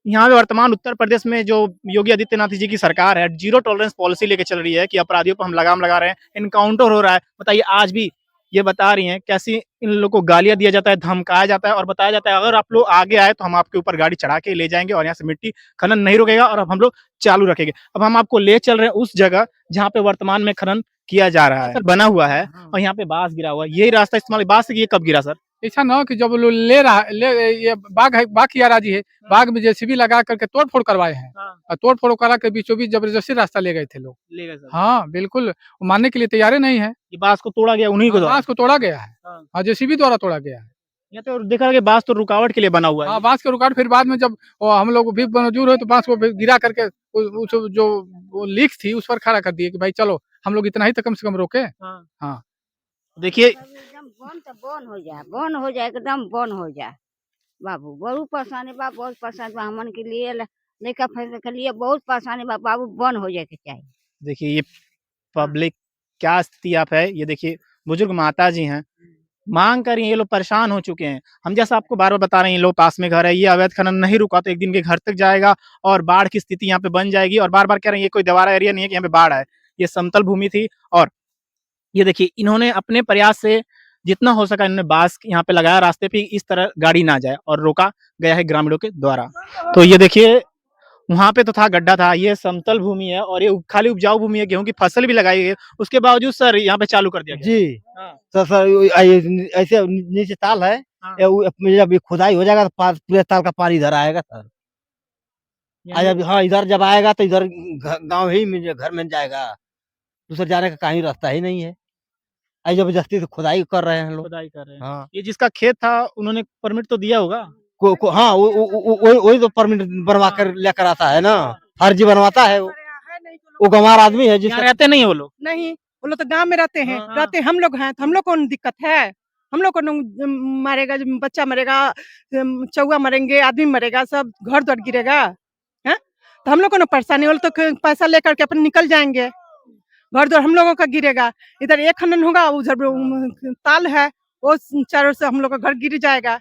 यहाँ पे वर्तमान उत्तर प्रदेश में जो योगी आदित्यनाथ जी की सरकार है, 0 टॉलरेंस पॉलिसी लेके चल रही है कि अपराधियों पर हम लगाम लगा रहे हैं, इनकाउंटर हो रहा है। बताइए आज भी ये बता रही हैं कैसी इन लोगों को गालियां दिया जाता है, धमकाया जाता है, और बताया जाता है अगर आप लोग आगे आए तो हम आपके ऊपर गाड़ी चढ़ा के ले जाएंगे और यहाँ से मिट्टी खनन नहीं रुकेगा और अब हम लोग चालू रखेंगे। अब हम आपको ले चल रहे हैं उस जगह जहाँ पे वर्तमान में खनन किया जा रहा है, बना हुआ है, और यहाँ पे बांस गिरा हुआ है। यही रास्ता इस्तेमाल बांस से, ये कब गिरा सर?
ऐसा ना हो कि जब लोग ये बाग है, बाग की राजी है, बाग में जेसीबी लगा करके तोड़-फोड़ करवाए हैं, और तोड़-फोड़ करा के बीचों-बीच जबरदस्ती रास्ता ले गए थे लोग।
ले गए सर।
हाँ, बिल्कुल, वो मानने के लिए तैयार ही नहीं है।
ये बांस को तोड़ा गया उन्हीं को द्वारा।
बांस को तोड़ा गया है,
हाँ।
हाँ, जेसीबी द्वारा तोड़ा गया है।
ये तो देखा कि बांस तो रुकावट के लिए बना हुआ है।
हाँ, बांस के रुकावट, फिर बाद में जब हम लोग भी मंजूर हुए तो बांस को गिरा करके उस जो वो लीक थी उस पर खड़ा कर दिए कि भाई चलो हम लोग इतना ही तो कम से कम रोके। हाँ।
देखिए
एकदम बन हो जाए, एकदम बन हो जाए बाबू। बहुत परेशानी बा, बहुत परेशानी बा हमन के लिए, लड़का फैसला के लिए बहुत परेशानी बा बाबू, बन हो जाए के चाहिए।
देखिए ये पब्लिक क्या स्थिति आप है, ये देखिए बुजुर्ग माता जी हैं, मांग कर ये लोग परेशान हो चुके हैं। हम जैसा आपको बार बार बता रहे हैं, ये लोग पास में घर है, ये अवैध खनन नहीं रुका तो एक दिन के घर तक जाएगा और बाढ़ की स्थिति यहाँ पे बन जाएगी। और बार बार कह रहे हैं ये कोई दवारा एरिया नहीं है कि यहाँ पे बाढ़ आए, ये समतल भूमि थी। और ये देखिए इन्होंने अपने प्रयास से जितना हो सका इन्होंने बांस यहाँ पे लगाया रास्ते पे, इस तरह गाड़ी ना जाए, और रोका गया है ग्रामीणों के द्वारा। तो ये देखिए वहाँ पे तो था गड्ढा था, ये समतल भूमि है और ये खाली उपजाऊ भूमि है, गेहूं की फसल भी लगाई गई है, उसके बावजूद सर यहाँ पे चालू कर दिया गया।
जी
हाँ।
सर ये ऐसे नीचे ताल है,
हाँ।
जब ये खुदाई हो जाएगा तो पूरे ताल का पानी इधर आएगा सर। जब हाँ इधर जब आएगा तो इधर गांव ही में घर में जाएगा, दूसर जाने का कहीं रास्ता ही नहीं है। आई जबरदस्ती से खुदाई कर रहे हैं लोग।
खुदाई कर रहे हैं।
हाँ
ये जिसका खेत था उन्होंने परमिट तो दिया होगा।
हाँ वही तो परमिट बनवा कर लेकर आता है ना, फर्जी बनवाता है वो गंवार आदमी है
यहाँ
जिसका
रहते नहीं है वो लोग।
नहीं, वो लोग तो गांव में रहते हैं।
हाँ।
रहते हम लोग हैं तो हम लोग को दिक्कत है। हम लोग को मारेगा, बच्चा मरेगा, चौवा मरेंगे, आदमी मरेगा, सब घर द्वार गिरेगा है। तो हम लोग को ना परेशानी, वो लोग तो पैसा लेकर के अपन निकल जाएंगे, घर द्वार हम लोगों का गिरेगा। इधर एक खनन होगा, उधर ताल है, वो चारों से हम लोग का घर गिर जाएगा।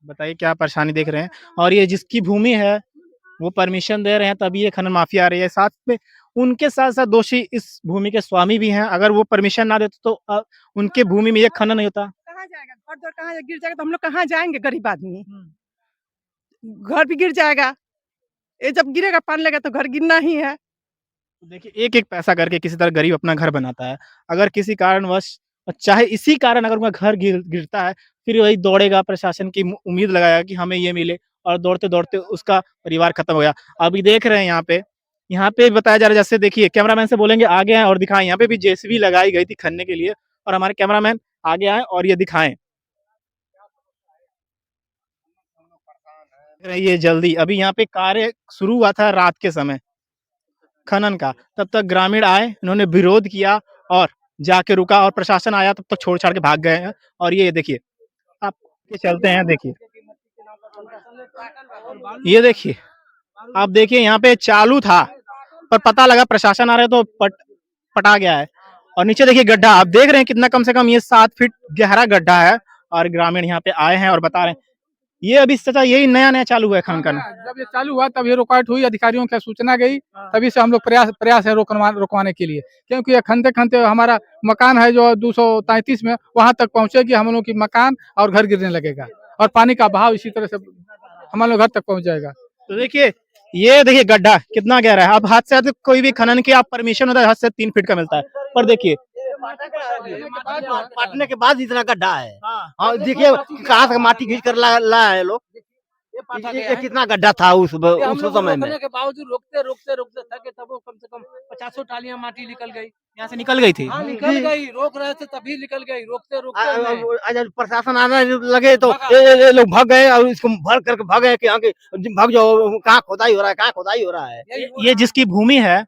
बताइए क्या परेशानी देख रहे हैं। और ये जिसकी भूमि है वो परमिशन दे रहे हैं तभी ये खनन माफिया आ रही है। साथ में उनके साथ साथ दोषी इस भूमि के स्वामी भी हैं। अगर वो परमिशन ना देते तो उनके भूमि में ये खनन नहीं होता।
कहाँ जाएगा घर द्वार, कहाँ गिर जाएगा तो हम लोग कहाँ जाएंगे? गरीब आदमी, घर भी गिर जाएगा। ये जब गिरेगा पानी लगा तो घर गिरना ही है।
देखिए एक एक पैसा करके किसी तरह गरीब अपना घर बनाता है। अगर किसी कारणवश, चाहे इसी कारण अगर उनका घर गिरता है, फिर वही दौड़ेगा, प्रशासन की उम्मीद लगाएगा कि हमें ये मिले, और दौड़ते दौड़ते उसका परिवार खत्म हो गया। अभी देख रहे हैं यहाँ पे बताया जा रहा है, जैसे देखिए कैमरामैन से बोलेंगे आगे आए और दिखाएं। यहाँ पे भी जेसीबी लगाई गई थी खनने के लिए, और हमारे कैमरामैन आगे आए और ये दिखाएं। ये जल्दी अभी यहाँ पे कार्य शुरू हुआ था रात के समय खनन का, तब तक ग्रामीण आए, इन्होंने विरोध किया और जाके रुका, और प्रशासन आया तब तक छोड़ छाड़ के भाग गए हैं। और ये देखिए आप चलते हैं, देखिए ये देखिए, आप देखिए यहाँ पे चालू था पर पता लगा प्रशासन आ रहा है तो पटा गया है। और नीचे देखिए गड्ढा, आप देख रहे हैं कितना, कम से कम ये 7 फीट गहरा गड्ढा है। और ग्रामीण यहाँ पे आए हैं और बता रहे हैं ये अभी सचा यही नया चालू है खनन करना।
जब ये चालू हुआ तब ये रुकावट हुई, अधिकारियों की सूचना गई, तभी से हम लोग प्रयास है रुकवाने के लिए, क्योंकि ये खनते खनते हमारा मकान है जो 233 में वहां तक पहुंचेगी, हम लोग की मकान और घर गिरने लगेगा, और पानी का बहाव इसी तरह से हमारे लोग घर तक पहुंच जाएगा।
तो देखिए ये देखिए गड्ढा कितना गहरा है। अब हाथ से कोई भी खनन की आप परमिशन होता है, हाथ से 3 फीट का मिलता है, पर देखिए
पाटने के बाद इतना गड्ढा है। हाँ देखिए कहाँ से माटी खींच कर लाया है लोग। ये कितना गड्ढा था उस समय में।
के बावजूद रोकते थके, तब वो कम से कम 50 टालियां माटी निकल गई।
यहाँ से निकल गई थी।
हाँ निकल गई, रोक रहे थे तभी निकल गई, रोकते
जब प्रशासन आने लगे तो ये लोग भाग गए, और इसको भर करके भाग गए कि आगे भाग जाओ, कहाँ खुदाई हो रहा है, कहाँ खुदाई हो रहा है।
ये जिसकी भूमि है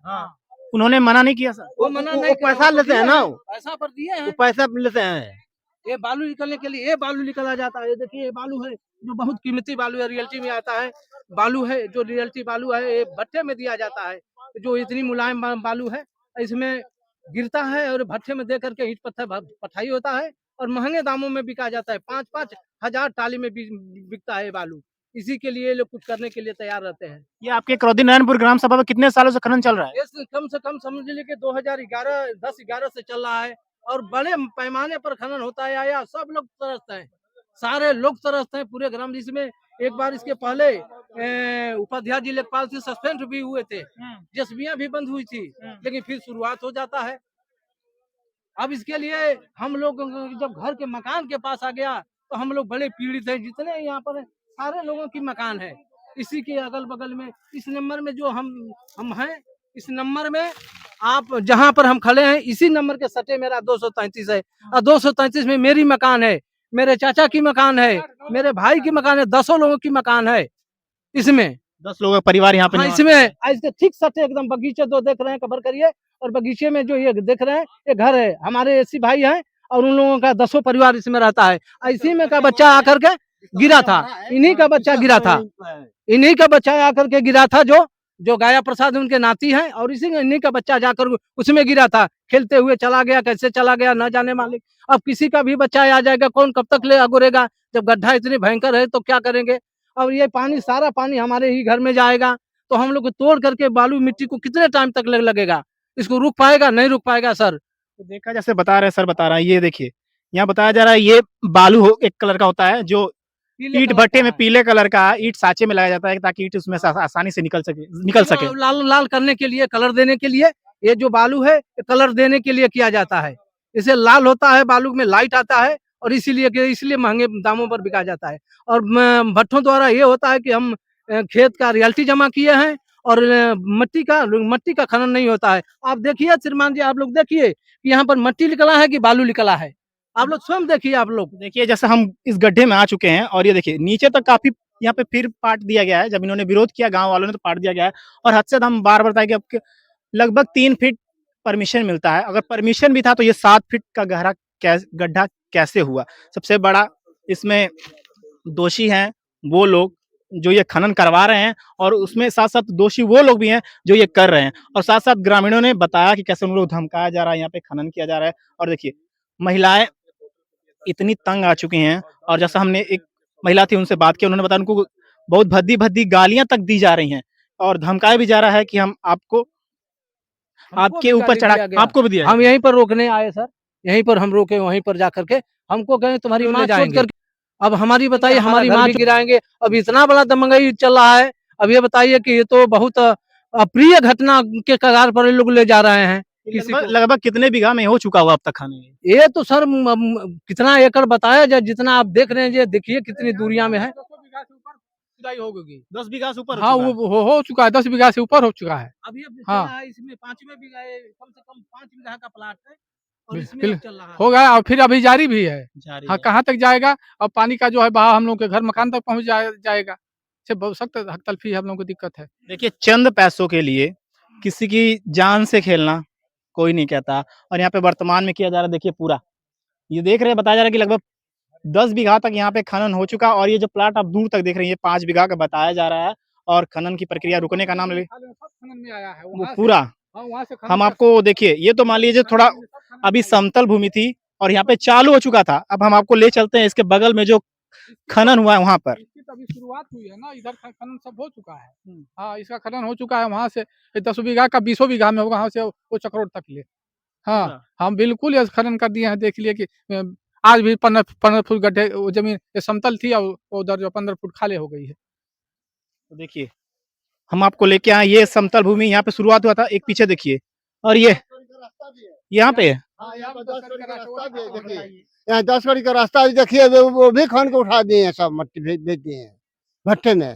उन्होंने मना नहीं किया सर।
वो मना नहीं,
पैसा लेते हैं ना,
पैसा पर दिए हैं,
वो पैसा लेते हैं।
ये बालू निकलने के लिए, ये बालू निकला जाता है। ये देखिए ये बालू है जो बहुत कीमती बालू है, रियल्टी में आता है बालू है, जो रियल्टी बालू है ये भट्टे में दिया जाता है, जो इतनी मुलायम बालू है, इसमें गिरता है और भट्टे में दे करके ईंट पत्थर पठाई होता है, और महंगे दामों में बिका जाता है। 5-5 हजार टाली में बिकता है बालू। इसी के लिए लोग कुछ करने के लिए तैयार रहते हैं।
ये आपके करौदी नारायणपुर ग्राम सभा में कितने सालों से खनन चल रहा है?
ये कम से कम समझ लीजिए कि 2010-11 से चल रहा है, और बड़े पैमाने पर खनन होता है आया। सब लोग तरसते हैं, सारे लोग तरसते हैं पूरे ग्राम। जिसमें एक बार इसके पहले उपाध्याय जी लेखपाल से सस्पेंड भी हुए थे, जेसीबियां भी बंद हुई थी, लेकिन फिर शुरुआत हो जाता है। अब इसके लिए हम लोग जब घर के मकान के पास आ गया तो हम लोग बड़े पीड़ित हैं। जितने यहाँ पर सारे लोगों की मकान है, इसी के अगल बगल में इस नंबर में जो हम हैं, इस नंबर में आप जहाँ पर हम खड़े हैं, इसी नंबर के सटे मेरा 233 है, और 233 में मेरी मकान है, मेरे चाचा की मकान है, मेरे भाई की मकान है, 10 लोगों की मकान है। इसमें
10 लोगों का परिवार यहाँ पे
हाँ,
निवास
इसमें इसके ठीक सटे एकदम बगीचे दो देख रहे हैं, कवर करिए, और बगीचे में जो ये देख रहे हैं ये घर है, हमारे एसी भाई हैं, और उन लोगों का 10 परिवार इसमें रहता है। इसी में का बच्चा आकर के गिरा था, इन्हीं का बच्चा गिरा था, इन्हीं का बच्चा आकर के गिरा था, जो गाया प्रसाद उनके नाती हैं, और इसी में इन्हीं का बच्चा जाकर उसमें गिरा था। खेलते हुए चला गया, कैसे चला गया न जाने मालिक। अब किसी का भी बच्चा आ जाएगा, कौन कब तक ले अगुरेगा? जब गड्ढा इतनी भयंकर है तो क्या करेंगे? और ये पानी, सारा पानी हमारे ही घर में जाएगा, तो हम लोग को तोड़ करके बालू मिट्टी को कितने टाइम तक लगेगा? इसको रुक पाएगा? नहीं रुक पाएगा सर।
तो देखा जैसे बता रहे हैं, सर बता रहा है, ये देखिए यहाँ बताया जा रहा है ये बालू एक कलर का होता है जो
पीले
ईट
कलर
भट्टे
का
में
है।
पीले कलर का ईट साँचे में लगाया जाता है ताकि ईट उसमें से आसानी से निकल सके।
वो लाल लाल करने के लिए, कलर देने के लिए, ये जो बालू है ये कलर देने के लिए किया जाता है। इसे लाल होता है, बालू में लाइट आता है और इसलिए महंगे दामों पर बिका जाता है। और भट्ठों द्वारा ये होता है कि हम खेत का रियल्टी जमा किए हैं और मट्टी का खनन नहीं होता है। आप देखिए श्रीमान जी, आप लोग देखिए कि यहाँ पर मट्टी निकला है कि बालू निकला है। आप लोग स्वयं देखिए। आप लोग
देखिए जैसे हम इस गड्ढे में आ चुके हैं और ये देखिए नीचे तक काफ़ी यहाँ पे फिर पाट दिया गया है। जब इन्होंने विरोध किया गाँव वालों ने तो पाट दिया गया है और हद से ज़्यादा हम बार-बार बताएँ कि अब लगभग 3 फीट परमिशन मिलता है। अगर परमिशन भी था तो ये 7 फीट का गहरा गड्ढा कैसे हुआ? सबसे बड़ा इसमें दोषी हैं वो लोग जो ये खनन करवा रहे हैं और उसमें साथ-साथ दोषी वो लोग भी हैं जो ये कर रहे हैं। और साथ-साथ ग्रामीणों ने बताया कि कैसे उन लोग धमकाया जा रहा है, यहाँ पे खनन किया जा रहा है। और देखिए महिलाएँ इतनी तंग आ चुकी हैं और जैसा हमने एक महिला थी उनसे बात की, उन्होंने बताया उनको बहुत भद्दी-भद्दी गालियाँ तक दी जा रही हैं और धमकाया भी जा रहा है कि हम आपको आपके ऊपर चढ़ा आपको भी दिया
हम यहीं पर रोकने आए सर, यहीं पर हम रोके, वहीं पर जा करके हमको कहे तुम्हारी माँ चोद करके। अब हमारी बताइए, हमारी माँ गिराएंगे। अब इतना बड़ा दंगई चल रहा है। अब ये बताइए कि ये तो बहुत अप्रिय घटना के कगार पर ये लोग ले जा रहे हैं किसी को।
लगभग कितने बीघा में हो चुका होगा अब तक खाने?
ये तो सर कितना एकड़ बताया जाए, जितना आप देख रहे हैं, ये देखिए कितनी दूरिया में है।
10 बीघा से ऊपर
हाँ, वो हो चुका है, 10 बीघा से ऊपर हो चुका है।
अभी अब
हाँ।
चला है इसमें 5वें बीघा, कम से कम 5 बीघा का प्लाट है और
बिल-
इसमें
बिल-
अब चल रहा है।
हो गया और फिर अभी जारी भी है।
जारी
हाँ,
है।
कहाँ तक जाएगा? अब पानी का जो है बहाव हम लोग के घर मकान तक पहुँच जाएगा। से बहुत सख्त हक तलफी हम लोग को दिक्कत है।
देखिए चंद पैसों के लिए किसी की जान से खेलना कोई नहीं कहता और यहाँ पे वर्तमान में किया जा रहा है। देखिए पूरा ये देख रहे हैं, बताया जा रहा है कि लगभग 10 बीघा तक यहाँ पे खनन हो चुका और ये जो प्लाट आप दूर तक देख रहे हैं ये 5 बीघा का बताया जा रहा है और खनन की प्रक्रिया रुकने का नाम ले
खनन में आया है
वो
वहाँ से।
पूरा
हाँ, वहाँ से खनन
हम
का-
आपको देखिए ये तो मान लीजिए थोड़ा अभी समतल भूमि थी और यहाँ पे चालू हो चुका था। अब हम आपको ले चलते हैं इसके बगल में जो खनन हुआ है वहाँ पर।
इसकी तो अभी शुरुआत हुई है ना, इधर खनन सब हो चुका है। हाँ, इसका खनन हो चुका है वहाँ से 10 बीघा का 20 बीघा में होगा, वहाँ से वो चक्रोट तक ले। हाँ, हम बिल्कुल ये खनन कर दिए हैं। देख लिए कि आज भी 15 फुट गड्ढे, वो जमीन ये समतल थी और उधर जो 15 फुट खाली हो गई है।
तो देखिए हम आपको लेके आए, ये समतल भूमि यहाँ पे शुरुआत हुआ था। एक पीछे देखिए और ये यहाँ पे है।
यहाँ 10 कड़ी का रास्ता भी देखिए, वो भी खन के उठा दिए हैं, सब मट्टी भेज दिए हैं भट्टे में।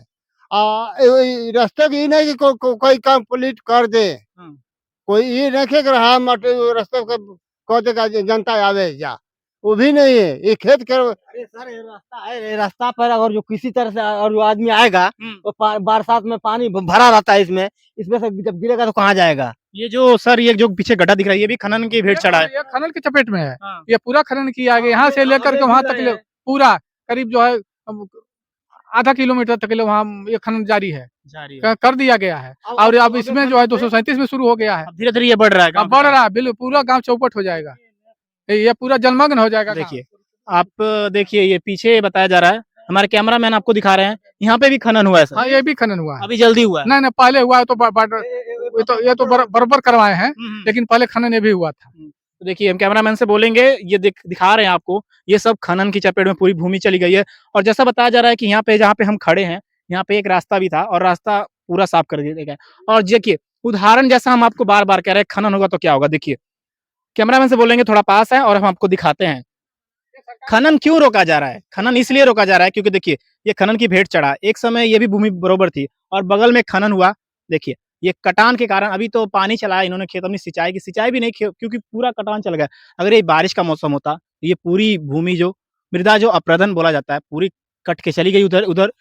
रास्ते की नहीं कि कोई कंप्लीट कर दे, कोई ये नहीं कि रहा मट्टी रास्ते कह देगा जनता आवे जा, वो भी नहीं है। ये खेत के
अरे सर ये रास्ता है, ये रास्ता पर अगर जो किसी तरह से और जो आदमी आएगा तो बरसात में पानी भरा रहता है इसमें से जब गिरेगा तो कहाँ जाएगा?
ये जो सर ये जो पीछे गड्ढा दिख रहा है ये भी खनन की भेंट चढ़ा है।
ये खनन की चपेट में है।
हाँ।
ये पूरा खनन किया गया, यहाँ से लेकर के वहाँ तक ले पूरा करीब जो है आधा किलोमीटर तक ले वहाँ ये खनन जारी है, कर दिया गया है। और अब इसमें जो है 237 में शुरू हो गया है।
धीरे धीरे ये बढ़ रहा है।
अब बढ़ रहा है, बिल्कुल पूरा गांव चौपट हो जाएगा, ये पूरा जलमग्न हो जाएगा।
देखिए आप देखिए ये पीछे बताया जा रहा है, हमारे कैमरामैन आपको दिखा रहे हैं, यहाँ पे भी खनन हुआ है सर।
हाँ, ये भी खनन हुआ है।
अभी जल्दी हुआ है।
नहीं पहले हुआ है, तो ये तो बराबर करवाए हैं, लेकिन पहले खनन ये भी हुआ था।
तो देखिए हम कैमरामैन से बोलेंगे, ये दिखा रहे हैं आपको, ये सब खनन की चपेट में पूरी भूमि चली गई है। और जैसा बताया जा रहा है कि यहाँ पे जहाँ पे हम खड़े हैं यहाँ पे एक रास्ता भी था और रास्ता पूरा साफ कर दिया गया। और देखिए उदाहरण जैसा हम आपको बार बार कह रहे हैं, खनन होगा तो क्या होगा। देखिए कैमरामैन से बोलेंगे थोड़ा पास है और हम आपको दिखाते हैं खनन क्यों रोका जा रहा है। खनन इसलिए रोका जा रहा है क्योंकि देखिए ये खनन की भेंट चढ़ा, एक समय ये भी भूमि बरोबर थी और बगल में खनन हुआ। देखिए ये कटान के कारण अभी तो पानी चला है, इन्होंने खेत अपनी सिंचाई भी नहीं क्योंकि पूरा कटान चल गया। अगर ये बारिश का मौसम होता तो ये पूरी भूमि जो मृदा जो अप्रदन बोला जाता है पूरी कट के चली गई, उधर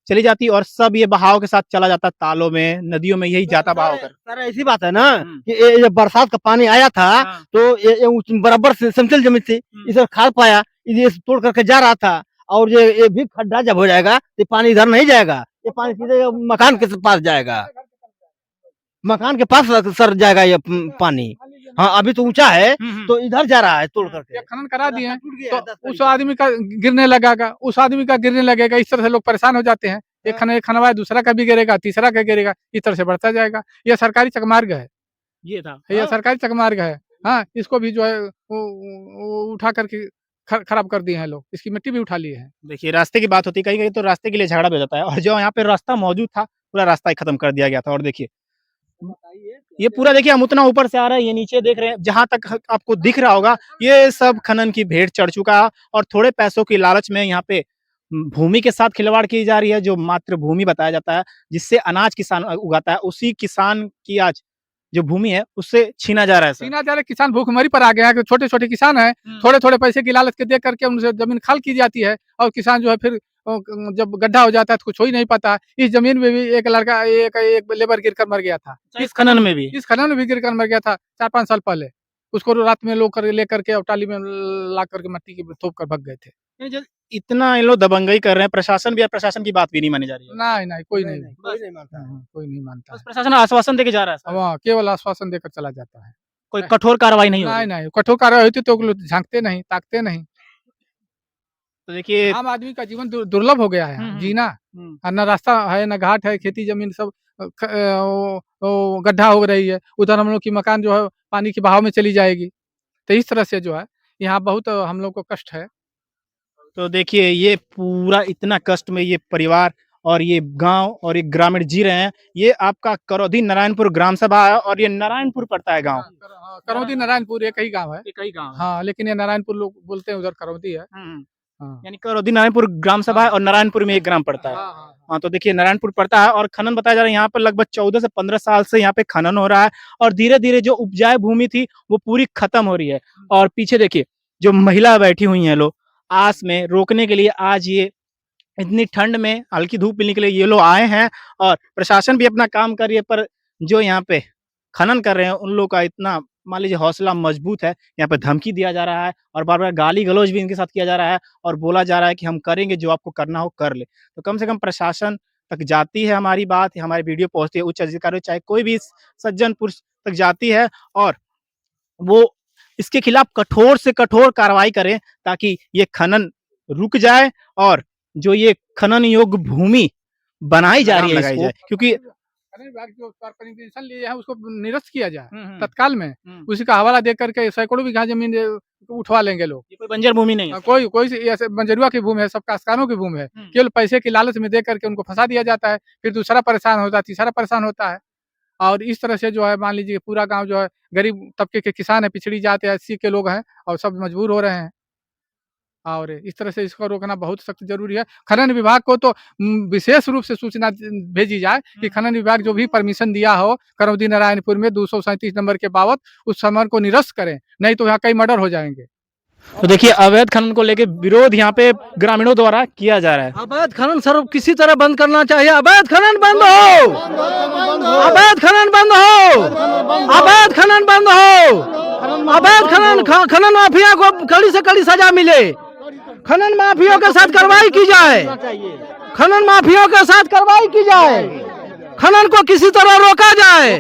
चली जाती और सब ये बहाव के साथ चला जाता, तालों में नदियों में यही जाता बहाव कर।
सर ऐसी बात है ना कि ये जब बरसात का पानी आया था तो ये बराबर से समतल जमीन थी, इसे खाद पाया, ये तोड़ करके जा रहा था। और ये भी खड्डा जब हो जाएगा ये पानी इधर नहीं जाएगा, ये पानी सीधे मकान के पास जाएगा, मकान के पास सर जाएगा ये पानी। हाँ अभी तो ऊंचा है तो इधर जा रहा है तोड़ करके।
ये खनन करा दिए हैं तो उस आदमी का गिरने लगेगा, उस आदमी का गिरने लगेगा। इस तरह से लोग परेशान हो जाते हैं। एक खनवाए दूसरा का भी गिरेगा, तीसरा का गिरेगा, इस तरह से बढ़ता जाएगा। ये सरकारी चकमार्ग है,
ये था
ये सरकारी चकमार्ग है। हाँ, इसको भी जो है वो उठा करके खराब कर दिए हैं लोग, इसकी मिट्टी भी उठा लिए हैं।
देखिए रास्ते की बात होती है, कहीं-कहीं तो रास्ते के लिए झगड़ा भी हो जाता है और जो यहाँ पे रास्ता मौजूद था, पूरा रास्ता ही खत्म कर दिया गया था और देखिए ये पूरा देखिए हम उतना ऊपर से आ रहे हैं, ये नीचे देख रहे हैं, जहाँ तक आपको दिख रहा होगा, ये सब खनन की भेंट चढ़ चुका है और थोड़े पैसों की लालच में यहाँ पे भूमि के साथ खिलवाड़ की जा रही है, जो मातृभूमि बताया जाता है, जिससे अनाज किसान उगाता है, उसी किसान की आज जो भूमि है, उससे छीना जा रहा है सर।
छीना जा रहा है, किसान भूखमरी पर आ गए हैं कि छोटे-छोटे किसान हैं, थोड़े-थोड़े पैसे की लालच के देख करके उनसे ज़मीन खाल की जाती है और किसान जो है फिर जब गड्ढा हो जाता है तो कुछ हो ही नहीं पाता। इस ज़मीन में भी एक लड़का एक लेबर गिरकर मर गया था।
इस खनन में भी?
इस खनन में भी गिरकर मर गया था 4-5 साल पहले। उसको रात में लोग लेकर के और टाली में ला करके मट्टी की थोप कर भग गए थे।
ये जो इतना ये लोग दबंगई कर रहे हैं, प्रशासन भी है, प्रशासन की बात भी नहीं मानी जा रही है।
नहीं, कोई नहीं
मानता है।
कोई नहीं मानता
बस
है।
प्रशासन आश्वासन देके जा रहा है सर।
वहाँ केवल आश्वासन देकर चला जाता है।
कोई कठोर कार्रवाई नहीं हो रही।
नहीं, कठोर कार्रवाई होती तो लोग झाँकते नहीं, ताकते नहीं।
तो देखिए
आम आदमी का जीवन दुर्लभ हो गया है
हुँ, हुँ।
जीना।
हुँ।
और न रास्ता है, न घाट है, खेती ज़मीन सब वो गड्ढा हो रही है। उधर हम लोग की मकान जो है पानी के बहाव में चली जाएगी। तो इस तरह से जो है यहाँ बहुत हम लोग को कष्ट है।
तो देखिए ये पूरा इतना कष्ट में ये परिवार और ये गाँव और ये ग्रामीण जी रहे हैं। ये आपका करौदी नारायणपुर ग्राम सभा है और ये नारायणपुर पड़ता है गाँव।
करौदी नारायणपुर एक ही गाँव है।
एक ही गाँव है।
हाँ, लेकिन ये नारायणपुर लोग बोलते हैं, उधर करौदी है।
हुँ।
हाँ।
यानी करौदी नारायणपुर ग्राम सभा है और नारायणपुर में एक ग्राम पड़ता है।
हाँ।
हाँ, तो देखिए नारायणपुर पड़ता है और खनन बताया जा रहा है यहाँ पर लगभग 14 से 15 साल से यहाँ पे खनन हो रहा है और धीरे-धीरे जो उपजाऊ भूमि थी वो पूरी खत्म हो रही है। और पीछे देखिए जो महिला बैठी हुई हैं लोग आस में रोकने के लिए आज ये इतनी ठंड में हल्की धूप मिलने के लिए ये लोग आए हैं और प्रशासन भी अपना काम कर रही है, पर जो यहाँ पे खनन कर रहे हैं उन लोग का इतना मान लीजिए हौसला मजबूत है। यहाँ पे धमकी दिया जा रहा है और बार-बार गाली-गलौज भी इनके साथ किया जा रहा है और बोला जा रहा है कि हम करेंगे, जो आपको करना हो कर ले। तो कम से कम प्रशासन तक जाती है हमारी बात, हमारी वीडियो पहुँचती है उच्च अधिकारियों चाहे कोई भी सज्जन पुरुष तक जाती है और वो इसके खिलाफ कठोर से कठोर कार्रवाई करें ताकि ये खनन रुक जाए और जो ये खनन योग्य भूमि बनाई जा रही है
लगाई
इसको
जाए।
क्योंकि
खनन विभाग जो परमिशन लिए हैं उसको निरस्त किया जाए तत्काल में।
हुँ।
उसी का हवाला देख करके सैकड़ों बीघा ज़मीन उठवा लेंगे लोग।
ये कोई बंजर भूमि नहीं है।
कोई ऐसे बंजरुआ की भूमि है, सब काश्तकारों की भूमि है। केवल पैसे की लालच में दे करके उनको फँसा दिया जाता है, फिर दूसरा परेशान होता है, तीसरा परेशान होता है। और इस तरह से जो है मान लीजिए पूरा गाँव जो है गरीब तबके के किसान है, पिछड़ी जात या एससी के लोग हैं और सब मजबूर हो रहे हैं। और इस तरह से इसको रोकना बहुत सख्त ज़रूरी है। खनन विभाग को तो विशेष रूप से सूचना भेजी जाए कि खनन विभाग जो भी परमिशन दिया हो करौदी नारायणपुर में 237 नंबर के बाबत उस सामान को निरस्त करें, नहीं तो यहाँ कई मर्डर हो जाएँगे।
तो देखिए अवैध खनन को लेके विरोध यहाँ पे ग्रामीणों द्वारा किया जा रहा है।
अवैध खनन सर किसी तरह बंद करना चाहिए। अवैध खनन बंद हो, अवैध खनन बंद हो, अवैध खनन बंद हो, अवैध खनन माफिया को कड़ी से कड़ी सजा मिले। खनन माफियों के साथ कार्रवाई की जाए, खनन माफियों के साथ कार्रवाई की जाए, खनन को किसी तरह रोका जाए।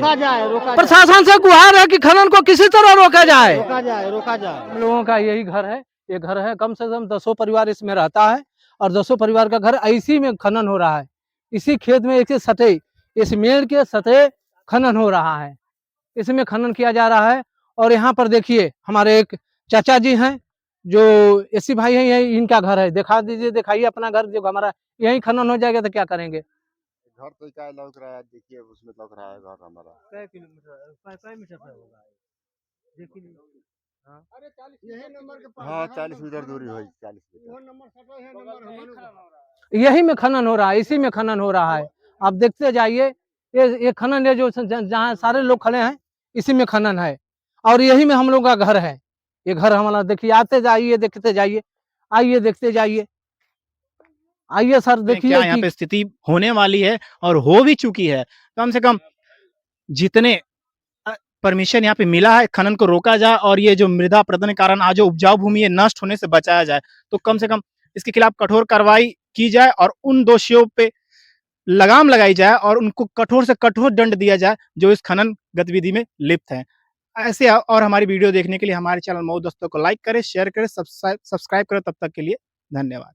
प्रशासन से गुहार है कि खनन को किसी तरह रोका जाए। हम लोगों का यही घर है, ये घर है, कम से कम 10 परिवार इसमें रहता है और 10 परिवार का घर इसी में खनन हो रहा है। इसी खेत में एक सतह, इस मेड़ के सतह खनन हो रहा है, इसमें खनन किया जा रहा है। और यहाँ पर देखिए हमारे एक चाचा जी हैं जो एसी भाई हैं, यही इनका घर है। दिखा दीजिए, दिखाइए अपना घर, जो हमारा यही खनन हो जाएगा तो क्या करेंगे।
घर तो क्या लग रहा है, देखिए उसमें लग रहा है घर हमारा।
कै मीटर पे होगा देखिए।
यही नंबर के हाँ 40 मीटर दूरी होगी, 40 मीटर।
यही में खनन हो रहा है, इसी में खनन हो रहा है। आप देखते जाइए, ये खनन है जो जहाँ सारे लोग खड़े हैं, इसी में खनन है और यही में हम लोग का घर है। ये घर हमारा देखिए, आते जाइए, देखते जाइए, आइए देखते जाइए, आइए सर देखिए
क्या यहाँ पे स्थिति होने वाली है और हो भी चुकी है। कम से कम जितने परमिशन यहाँ पे मिला है खनन को रोका जाए और ये जो मृदा अपरदन के कारण आज जो उपजाऊ भूमि है नष्ट होने से बचाया जाए, तो कम से कम इसके खिलाफ कठोर कार्रवाई की जाए और उन दोषियों पे लगाम लगाई जाए और उनको कठोर से कठोर दंड दिया जाए जो इस खनन गतिविधि में लिप्त हैं। ऐसे और हमारी वीडियो देखने के लिए हमारे चैनल मऊ दस्तक को लाइक करें, शेयर करें, सब्सक्राइब करें। तब तक के लिए धन्यवाद।